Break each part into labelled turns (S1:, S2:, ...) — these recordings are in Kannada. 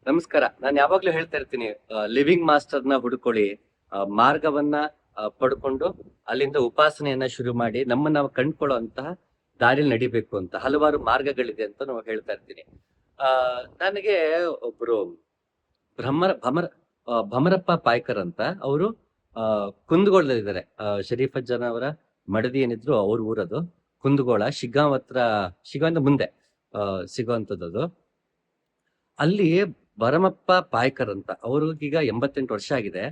S1: ನಮಸ್ಕಾರ. ನಾನು ಯಾವಾಗ್ಲೂ ಹೇಳ್ತಾ ಇರ್ತೀನಿ, ಲಿವಿಂಗ್ ಮಾಸ್ಟರ್‌ನ ಹುಡುಕೊಳ್ಳಿ. ಮಾರ್ಗವನ್ನ ಪಡ್ಕೊಂಡು ಅಲ್ಲಿಂದ ಉಪಾಸನೆಯನ್ನ ಶುರು ಮಾಡಿ ನಮ್ಮನ್ನ ನಾವು ಕಂಡ್ಕೊಳ್ಳುವಂತಹ ದಾರಿಯಲ್ಲಿ ನಡಿಬೇಕು ಅಂತ. ಹಲವಾರು ಮಾರ್ಗಗಳಿದೆ ಅಂತ ನಾವು ಹೇಳ್ತಾ ಇರ್ತೀನಿ. ನನಗೆ ಒಬ್ರು ಭ್ರಮರ ಭಮರ ಭಮರಪ್ಪ ಪಾಯ್ಕರ್ ಅಂತ ಅವರು ಕುಂದಗೋಳದಲ್ಲಿದ್ದಾರೆ. ಶರೀಫಜ್ಜನ ಅವರ ಮಡದಿ ಏನಿದ್ರು ಅವ್ರ ಊರದು. ಕುಂದಗೋಳ, ಶಿಗ್ಗಾಂವ್ ಹತ್ರ, ಶಿಗ್ಗಾಂವಿಂದ ಮುಂದೆ ಸಿಗುವಂಥದ್ದದು. ಅಲ್ಲಿ ಭರಮಪ್ಪ ಪಾಯ್ಕರ್ ಅಂತ ಅವ್ರಿಗೀಗ 88 ವರ್ಷ ಆಗಿದೆ.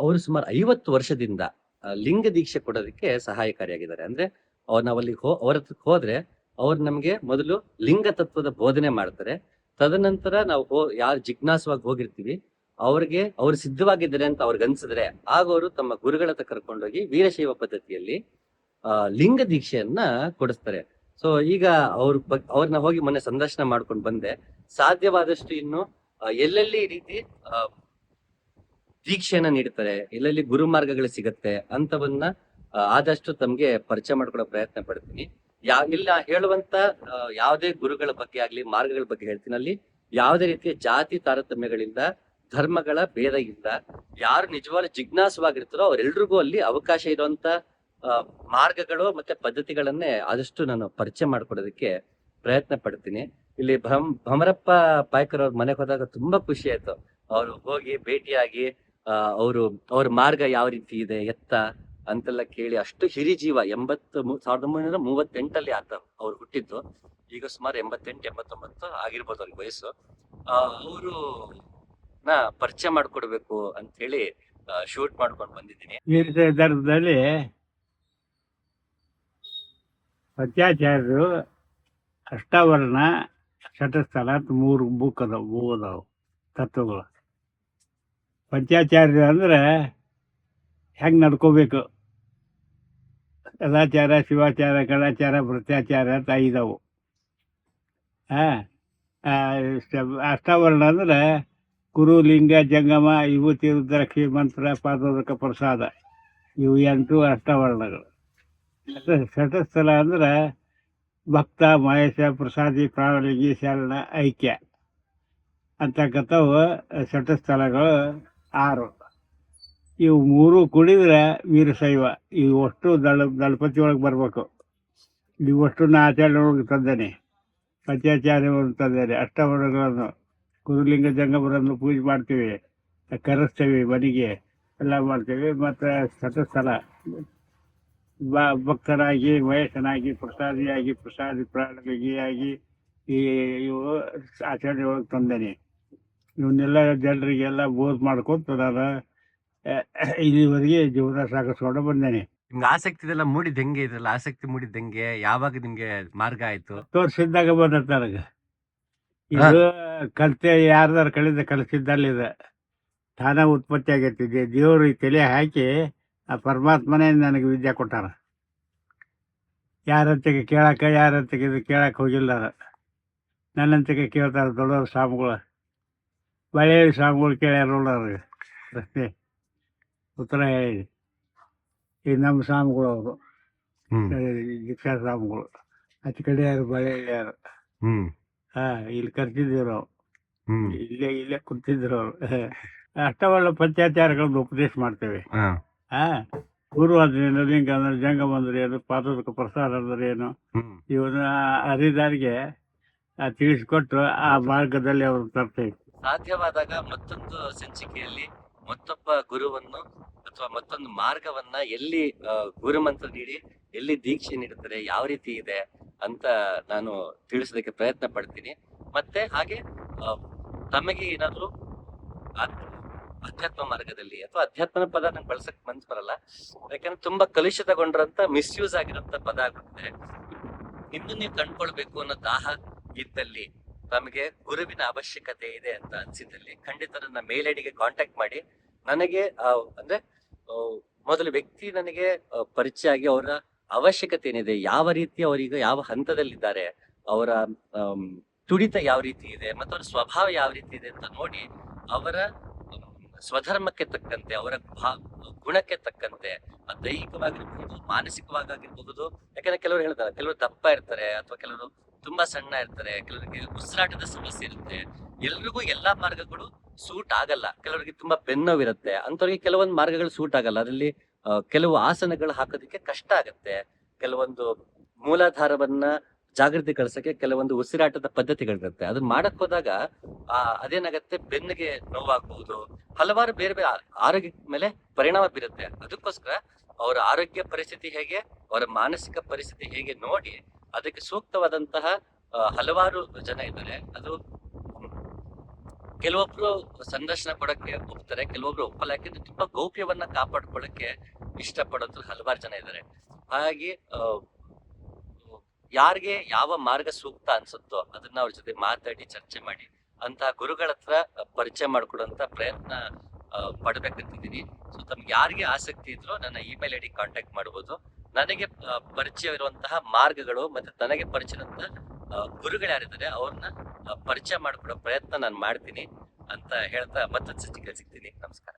S1: ಅವರು ಸುಮಾರು 50 ವರ್ಷದಿಂದ ಲಿಂಗ ದೀಕ್ಷೆ ಕೊಡೋದಕ್ಕೆ ಸಹಾಯಕಾರಿಯಾಗಿದ್ದಾರೆ. ಅಂದ್ರೆ ನಾವಲ್ಲಿ ಅವ್ರ ಹತ್ರಕ್ಕೆ ಹೋದ್ರೆ ಅವ್ರು ನಮ್ಗೆ ಮೊದಲು ಲಿಂಗ ತತ್ವದ ಬೋಧನೆ ಮಾಡ್ತಾರೆ. ತದನಂತರ ನಾವು ಯಾರು ಜಿಜ್ಞಾಸವಾಗಿ ಹೋಗಿರ್ತೀವಿ ಅವ್ರಿಗೆ ಅವ್ರು ಸಿದ್ಧವಾಗಿದ್ದಾರೆ ಅಂತ ಅವ್ರಿಗೆ ಅನ್ಸಿದ್ರೆ ಆಗ ಅವರು ತಮ್ಮ ಗುರುಗಳ ಹತ್ರ ಕರ್ಕೊಂಡೋಗಿ ವೀರಶೈವ ಪದ್ಧತಿಯಲ್ಲಿ ಲಿಂಗ ದೀಕ್ಷೆಯನ್ನ ಕೊಡಿಸ್ತಾರೆ. ಸೊ ಈಗ ಅವ್ರನ್ನ ಹೋಗಿ ಮೊನ್ನೆ ಸಂದರ್ಶನ ಮಾಡ್ಕೊಂಡು ಬಂದೆ. ಸಾಧ್ಯವಾದಷ್ಟು ಇನ್ನು ಎಲ್ಲೆಲ್ಲಿ ಈ ರೀತಿ ದೀಕ್ಷೆಯನ್ನ ನೀಡ್ತಾರೆ, ಎಲ್ಲೆಲ್ಲಿ ಗುರು ಮಾರ್ಗಗಳು ಸಿಗತ್ತೆ ಅಂತವನ್ನ ಆದಷ್ಟು ತಮ್ಗೆ ಪರಿಚಯ ಮಾಡ್ಕೊಳ್ಳೋ ಪ್ರಯತ್ನ ಪಡ್ತೀನಿ. ಇಲ್ಲ ಹೇಳುವಂತ ಯಾವುದೇ ಗುರುಗಳ ಬಗ್ಗೆ ಆಗ್ಲಿ ಮಾರ್ಗಗಳ ಬಗ್ಗೆ ಹೇಳ್ತೀನಿ. ಅಲ್ಲಿ ಯಾವುದೇ ರೀತಿಯ ಜಾತಿ ತಾರತಮ್ಯಗಳಿಂದ, ಧರ್ಮಗಳ ಭೇದ ಇಲ್ಲ. ಯಾರು ನಿಜವಾಗ್ಲೂ ಜಿಜ್ಞಾಸವಾಗಿರ್ತಾರೋ ಅವರೆಲ್ರಿಗೂ ಅಲ್ಲಿ ಅವಕಾಶ ಇರುವಂತ ಮಾರ್ಗಗಳು ಮತ್ತೆ ಪದ್ಧತಿಗಳನ್ನೇ ಆದಷ್ಟು ನಾನು ಪರಿಚಯ ಮಾಡ್ಕೊಡೋದಕ್ಕೆ ಪ್ರಯತ್ನ ಪಡ್ತೀನಿ. ಇಲ್ಲಿ ಭಮರಪ್ಪ ಪಾಯ್ಕರ್ ಅವ್ರ ಮನೆಗೆ ಹೋದಾಗ ತುಂಬಾ ಖುಷಿ ಆಯ್ತು. ಅವ್ರು ಹೋಗಿ ಭೇಟಿಯಾಗಿ ಅವ್ರ ಮಾರ್ಗ ಯಾವ ರೀತಿ ಇದೆ ಎತ್ತ ಅಂತೆಲ್ಲ ಕೇಳಿ, ಅಷ್ಟು ಹಿರಿ ಜೀವ. 1938 ಆತ ಅವ್ರು ಹುಟ್ಟಿದ್ದು. ಈಗ ಸುಮಾರು 88-89 ಆಗಿರ್ಬೋದು ಅವ್ರಿಗೆ ವಯಸ್ಸು. ಅವರು ಪರಿಚಯ ಮಾಡ್ಕೊಡ್ಬೇಕು ಅಂತ ಹೇಳಿ ಶೂಟ್ ಮಾಡ್ಕೊಂಡು ಬಂದಿದ್ದೀನಿ.
S2: ಈ ಸಂದರ್ಭದಲ್ಲಿ ಪಂಚಾಚಾರ್ಯರು ಅಷ್ಟಾವರಣ, ಶತಸ್ಥಲ ಅಂತ 3 ಬುಕ್ ಅದಾವು ತತ್ವಗಳು. ಪಂಚಾಚಾರ್ಯರು ಅಂದ್ರೆ ಹೆಂಗೆ ನಡ್ಕೋಬೇಕು, ಸದಾಚಾರ, ಶಿವಾಚಾರ, ಗಣಾಚಾರ, ಭೃತ್ಯಾಚಾರ ಅಂತ 5 ಅವು. ಅಷ್ಟಾವರಣ ಅಂದ್ರೆ ಗುರು, ಲಿಂಗ, ಜಂಗಮ, ವಿಭೂತಿ, ರುದ್ರಾಕ್ಷಿ, ಮಂತ್ರ, ಪಾದೋದಕ, ಪ್ರಸಾದ, ಇವು 8 ಅಷ್ಟಾವರಣಗಳು. ಶತಸ್ಥಲ ಅಂದ್ರೆ ಭಕ್ತ, ಮಹೇಶ, ಪ್ರಸಾದಿ, ಪ್ರಾಣಲಿಂಗಿ, ಶರಣ, ಐಕ್ಯ ಅಂತಕ್ಕಂಥವು ಶತಸ್ಥಲಗಳು 6. ಇವು 3 ಕುಡಿದ್ರೆ ವೀರಶೈವ. ಇವು ಅಷ್ಟು ದಳಪತಿ ಒಳಗೆ ಬರ್ಬೇಕು. ಇವಷ್ಟನ್ನ ಆಚರಣೆ ಒಳಗೆ ತಂದೇನೆ, ಪಂಚಾಚಾರ್ಯ ತಂದೇನೆ. ಅಷ್ಟಾವರಣಗಳನ್ನು, ಗುರುಲಿಂಗ ಜಂಗಮರನ್ನು ಪೂಜೆ ಮಾಡ್ತೀವಿ, ಕರೆಸ್ತೀವಿ, ಮನೆಗೆ ಎಲ್ಲ ಮಾಡ್ತೀವಿ. ಮತ್ತು ಶತಸ್ಥಲ ಭಕ್ತರಾಗಿ, ಮಹೇಶನಾಗಿ, ಪ್ರಸಾದಿಯಾಗಿ, ಪ್ರಸಾದಿ ಪ್ರಾಣಲಿಂಗಿಯಾಗಿ ಇವು ಆಚರಣೆ ಒಳಗೆ ತಂದೇನೆ. ಇವನ್ನೆಲ್ಲ ಜನರಿಗೆಲ್ಲ ಬೋಧ್ ಮಾಡ್ಕೊಂತ ನಾನು ಇಲ್ಲಿವರೆಗೆ ಜೀವನ ಸಾಗಿಸ್ಕೊಂಡು ಬಂದೇನೆ.
S1: ನಿಮ್ಗೆ ಆಸಕ್ತಿ ಇದೆಲ್ಲ ಮೂಡಿದ್ ಹೆಂಗೆ? ಇದ್ರಲ್ಲ ಆಸಕ್ತಿ ಮೂಡಿದ್ ಹೆಂಗೆ? ಯಾವಾಗ ನಿಮ್ಗೆ ಮಾರ್ಗ ಆಯ್ತು?
S2: ತೋರಿಸಿದ್ದಾಗ ಬಂದತ್ತ ನನಗೆ. ಇದು ಕಲಿತೆ ಯಾರ್ದಾರು ಕಲಿದ ಕಲಿಸಿದ್ದಲ್ಲಿದೆ, ತಾನ ಉತ್ಪತ್ತಿ ಆಗೈತಿದೆ. ದೇವರು ಈ ತಲೆ ಹಾಕಿ ಆ ಪರಮಾತ್ಮನೇ ನನಗೆ ವಿದ್ಯೆ ಕೊಟ್ಟಾನ. ಯಾರಂತಕ್ಕೆ ಯಾರಂತಕ್ಕೆ ಇದು ಕೇಳಕ್ಕೆ ಹೋಗಿಲ್ಲ. ನನ್ನಂತಕ್ಕೆ ಕೇಳ್ತಾರೆ ದೊಡ್ಡವ್ರ ಸ್ವಾಮಿಗಳು, ಬಳೆಹಳ್ಳಿ ಸ್ವಾಮಿಗಳು ಕೇಳ್ಯಾರ ಅವ್ರಿಗೆ ಪ್ರಶ್ನೆ ಉತ್ತರ ಹೇಳಿ. ಈ ನಮ್ಮ ಸ್ವಾಮಿಗಳು ಅವರು ದೀಕ್ಷಾ ಸ್ವಾಮಿಗಳು, ಅಚ್ಚ ಕಡೆ ಯಾರು ಬಳೆಹಳ್ಳಿ ಯಾರು. ಇಲ್ಲಿ ಕರ್ತಿದ್ರು ಅವ್ರು, ಇಲ್ಲೇ ಕುಂತಿದ್ರು ಅವ್ರು. ಅಷ್ಟವಲ್ಲ ಪಂಚಾಚಾರಗಳನ್ನ ಉಪದೇಶ ಮಾಡ್ತೇವೆ. ಗುರು ಅಂದ್ರೇನು, ಲಿಂಗ ಅಂದ್ರೆ, ಜಂಗಮ ಅಂದ್ರೆ ಏನು, ಪಾದೋದಕ ಪ್ರಸಾದ ಅಂದ್ರೆ ಏನು, ಇವನ್ನ ಅರಿದಾರಿಗೆ ತಿಳಿಸ್ಕೊಟ್ಟು ಆ ಮಾರ್ಗದಲ್ಲಿ ಅವ್ರು ತರ್ತೇವೆ.
S1: ಸಾಧ್ಯವಾದಾಗ ಮತ್ತೊಂದು ಸಂಚಿಕೆಯಲ್ಲಿ ಮತ್ತೊಬ್ಬ ಗುರುವನ್ನು ಅಥವಾ ಮತ್ತೊಂದು ಮಾರ್ಗವನ್ನ ಎಲ್ಲಿ ಗುರುಮಂತ್ರ ನೀಡಿ ಎಲ್ಲಿ ದೀಕ್ಷೆ ನೀಡುತ್ತಾರೆ, ಯಾವ ರೀತಿ ಇದೆ ಅಂತ ನಾನು ತಿಳಿಸೋದಕ್ಕೆ ಪ್ರಯತ್ನ ಪಡ್ತೀನಿ. ಮತ್ತೆ ಹಾಗೆ ತಮಗೆ ಏನಾದ್ರು ಅಧ್ಯಾತ್ಮ ಮಾರ್ಗದಲ್ಲಿ, ಅಥವಾ ಅಧ್ಯಾತ್ಮನ ಪದ ನಂಗೆ ಬಳಸಕ್ ಮನ್ಸು ಬರಲ್ಲ, ಯಾಕಂದ್ರೆ ತುಂಬಾ ಕಲುಷಿತಗೊಂಡ್ರಂತ, ಮಿಸ್ಯೂಸ್ ಆಗಿರೋಂತ ಪದ ಆಗುತ್ತೆ. ಇನ್ನು ನೀವು ಕಂಡ್ಕೊಳ್ಬೇಕು ಅನ್ನೋ ದಾಹ ಇದ್ದಲ್ಲಿ, ತಮಗೆ ಗುರುವಿನ ಅವಶ್ಯಕತೆ ಇದೆ ಅಂತ ಅನ್ಸಿದ್ದಲ್ಲಿ ಖಂಡಿತ ನನ್ನ ಮೇಲ್ ಐಡಿಗೆ ಕಾಂಟ್ಯಾಕ್ಟ್ ಮಾಡಿ. ನನಗೆ ಅಂದ್ರೆ ಮೊದಲು ವ್ಯಕ್ತಿ ನನಗೆ ಪರಿಚಯ ಆಗಿ ಅವರ ಅವಶ್ಯಕತೆ ಏನಿದೆ, ಯಾವ ರೀತಿ ಅವರೀಗ ಯಾವ ಹಂತದಲ್ಲಿದ್ದಾರೆ, ಅವರ ತುಡಿತ ಯಾವ ರೀತಿ ಇದೆ, ಮತ್ತು ಅವರ ಸ್ವಭಾವ ಯಾವ ರೀತಿ ಇದೆ ಅಂತ ನೋಡಿ ಅವರ ಸ್ವಧರ್ಮಕ್ಕೆ ತಕ್ಕಂತೆ, ಅವರ ಗುಣಕ್ಕೆ ತಕ್ಕಂತೆ, ದೈಹಿಕವಾಗಿರ್ಬಹುದು, ಮಾನಸಿಕವಾಗಿರ್ಬಹುದು. ಯಾಕಂದ್ರೆ ಕೆಲವರು ಹೇಳ್ತಾರೆ, ಕೆಲವರು ದಪ್ಪ ಇರ್ತಾರೆ ಅಥವಾ ಕೆಲವರು ತುಂಬಾ ಸಣ್ಣ ಇರ್ತಾರೆ, ಕೆಲವರಿಗೆ ಉಸಿರಾಟದ ಸಮಸ್ಯೆ ಇರುತ್ತೆ. ಎಲ್ರಿಗೂ ಎಲ್ಲಾ ಮಾರ್ಗಗಳು ಸೂಟ್ ಆಗಲ್ಲ. ಕೆಲವರಿಗೆ ತುಂಬಾ ಬೆನ್ನೋವಿರುತ್ತೆ, ಅಂತವ್ರಿಗೆ ಕೆಲವೊಂದು ಮಾರ್ಗಗಳು ಸೂಟ್ ಆಗಲ್ಲ. ಅದರಲ್ಲಿ ಕೆಲವು ಆಸನಗಳು ಹಾಕೋದಕ್ಕೆ ಕಷ್ಟ ಆಗತ್ತೆ. ಕೆಲವೊಂದು ಮೂಲಾಧಾರವನ್ನ ಜಾಗೃತಿಗೊಳಿಸಕ್ಕೆ ಕೆಲವೊಂದು ಉಸಿರಾಟದ ಪದ್ಧತಿಗಳಿರುತ್ತೆ. ಅದನ್ನ ಮಾಡಕ್ ಹೋದಾಗ ಅದೇನಾಗತ್ತೆ, ಬೆನ್ನಿಗೆ ನೋವಾಗಬಹುದು, ಹಲವಾರು ಬೇರೆ ಬೇರೆ ಆರೋಗ್ಯದ ಮೇಲೆ ಪರಿಣಾಮ ಬೀರುತ್ತೆ. ಅದಕ್ಕೋಸ್ಕರ ಅವರ ಆರೋಗ್ಯ ಪರಿಸ್ಥಿತಿ ಹೇಗೆ, ಅವರ ಮಾನಸಿಕ ಪರಿಸ್ಥಿತಿ ಹೇಗೆ ನೋಡಿ ಅದಕ್ಕೆ ಸೂಕ್ತವಾದಂತಹ ಹಲವಾರು ಜನ ಇದ್ದಾರೆ. ಅದು ಕೆಲವೊಬ್ರು ಸಂದರ್ಶನ ಕೊಡಕ್ಕೆ ಒಪ್ತಾರೆ, ಕೆಲವೊಬ್ರು ಒಪ್ಪಲ್ಲ. ಯಾಕಂದ್ರೆ ತುಂಬಾ ಗೌಪ್ಯವನ್ನ ಕಾಪಾಡ್ಕೊಳ್ಳಕ್ಕೆ ಇಷ್ಟಪಡೋದು ಹಲವಾರು ಜನ ಇದ್ದಾರೆ. ಹಾಗಾಗಿ ಯಾರಿಗೆ ಯಾವ ಮಾರ್ಗ ಸೂಕ್ತ ಅನ್ಸುತ್ತೋ ಅದನ್ನ ಅವ್ರ ಜೊತೆ ಮಾತಾಡಿ ಚರ್ಚೆ ಮಾಡಿ ಅಂತಹ ಗುರುಗಳ ಹತ್ರ ಪರಿಚಯ ಮಾಡ್ಕೊಡುವಂತ ಪ್ರಯತ್ನ ಪಡ್ಬೇಕಂತಿದ್ದೀನಿ. ಸೊ ತಮ್ಗೆ ಯಾರಿಗೆ ಆಸಕ್ತಿ ಇದ್ರೂ ನನ್ನ ಇಮೇಲ್ ಐಡಿ ಕಾಂಟ್ಯಾಕ್ಟ್ ಮಾಡಬಹುದು. ನನಗೆ ಪರಿಚಯವಿರುವಂತಹ ಮಾರ್ಗಗಳು ಮತ್ತೆ ನನಗೆ ಪರಿಚಯವಂತಹ ಗುರುಗಳು ಯಾರಿದ್ದಾರೆ ಅವ್ರನ್ನ ಪರಿಚಯ ಮಾಡ್ಕೊಡೋ ಪ್ರಯತ್ನ ನಾನು ಮಾಡ್ತೀನಿ ಅಂತ ಹೇಳ್ತಾ ಮತ್ತೊಂದು ಸಿಗ್ತೀನಿ. ನಮಸ್ಕಾರ.